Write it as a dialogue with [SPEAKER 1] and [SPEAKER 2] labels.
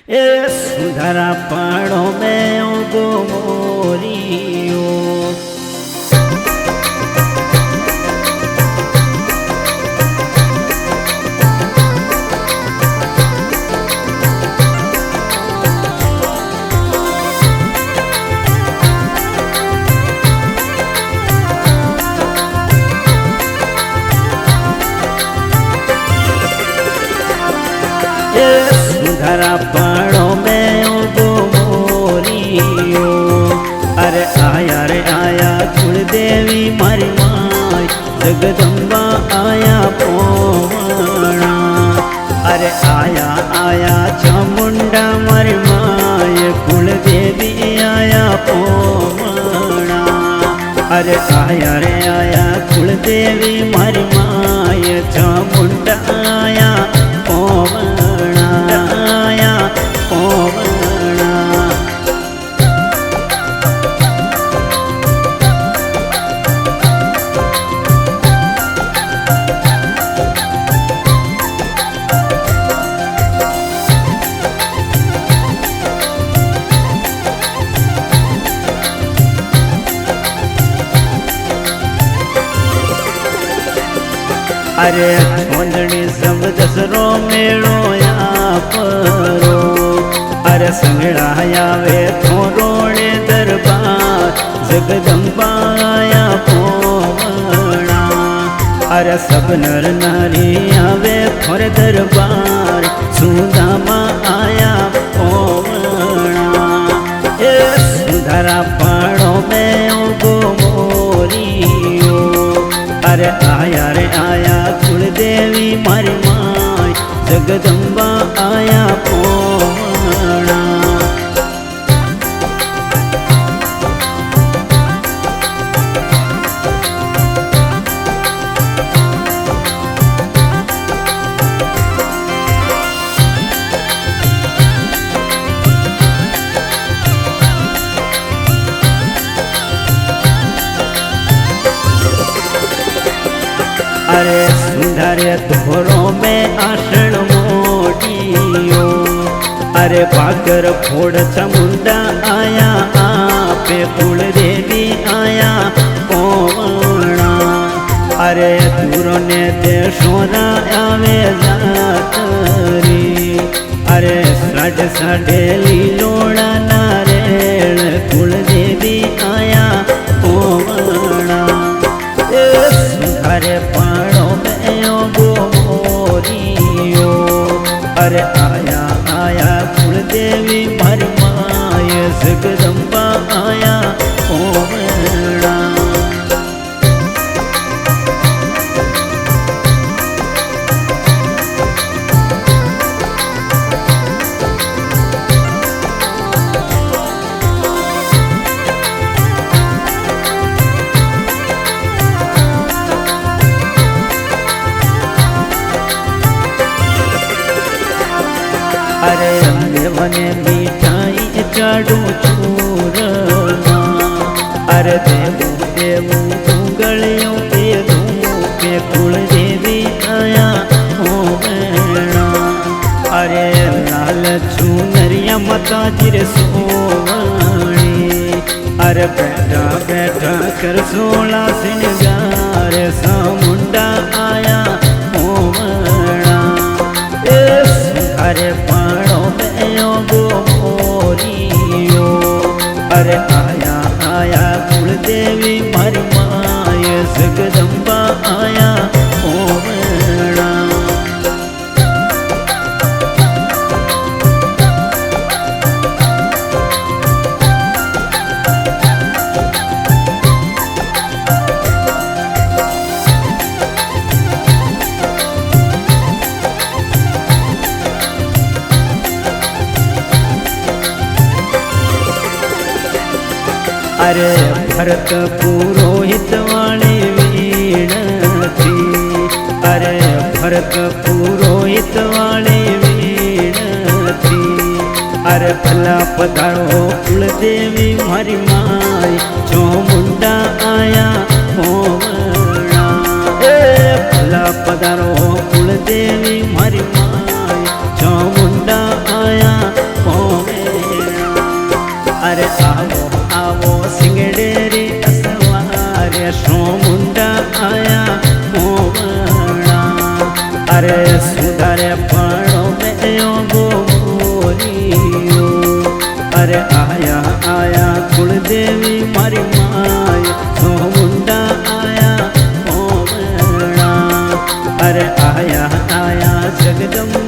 [SPEAKER 1] ए सुधारा पाड़ो में उगो मोरियो। सुधारा पाड़ो में उगो मोरियो। अरे आया रे आया कुलदेवी मारी माय, जगदम्बा आया पोवणा। अरे आया आया चामुंडा मारी माय, कुलदेवी आया पोवणा। अरे आया रे आया कुलदेवी मारी माय, चामुंडा आया पोवणा। अरे छोंदड़ी सब दसरो मेड़ो या परो। अरे संगड़ाया वे थोरोड़े दरबार, जगदम्बा आया पोवणा। अरे सब नर नारी आवे थोरे दरबार, सुदामा आया पोवणा। ए सुधारा पाड़ो में उगो मोरियो। अरे आया रे आया कुलदेवी मारी माय, जगदम्बा आया पोवणा। अरे सुधारे धोरो में आषण मोटियो। अरे पाकर फोड़ चामुंडा आया आपे, कुलदेवी आया पोवणा। अरे दूरों ने देशोरा आवे जातरी। अरे साढ़े साढ़े लीलोड़ा नारेल, कुलदेवी आया पोवणा। अरे पाड़ो में उगो मोरियो। अरे आया आया कुलदेवी मारी माय, जगदम्बा आया पोवणा। अरे देवने मिठाई चाडू चूरमा। अरे देवू देवू उंगलियों पे धूपे, कुलदेवी आया पोवणा। अरे लाल चुनरिया माता जिरे सोवणी। अरे बैठा बैठा कर सोला सिंगार, सामुंडा आया पोवणा। अरे पाड़ो में उगो मोरियो। अरे आया आया कुलदेवी मारी माय, जगदम्बा आया पोवणा। अरे भरत पुरोहित वाली वीणती। अरे भरत पुरोहित वाली वीणती। अरे भला पधारो कुलदेवी मारी माय, चामुंडा आया पोवणा। भला पधारो कुलदेवी मारी माय, चामुंडा आया आया आया कुलदेवी मारी माय नो मुंडा आया ओमणा अरे आया आया जगदम्बा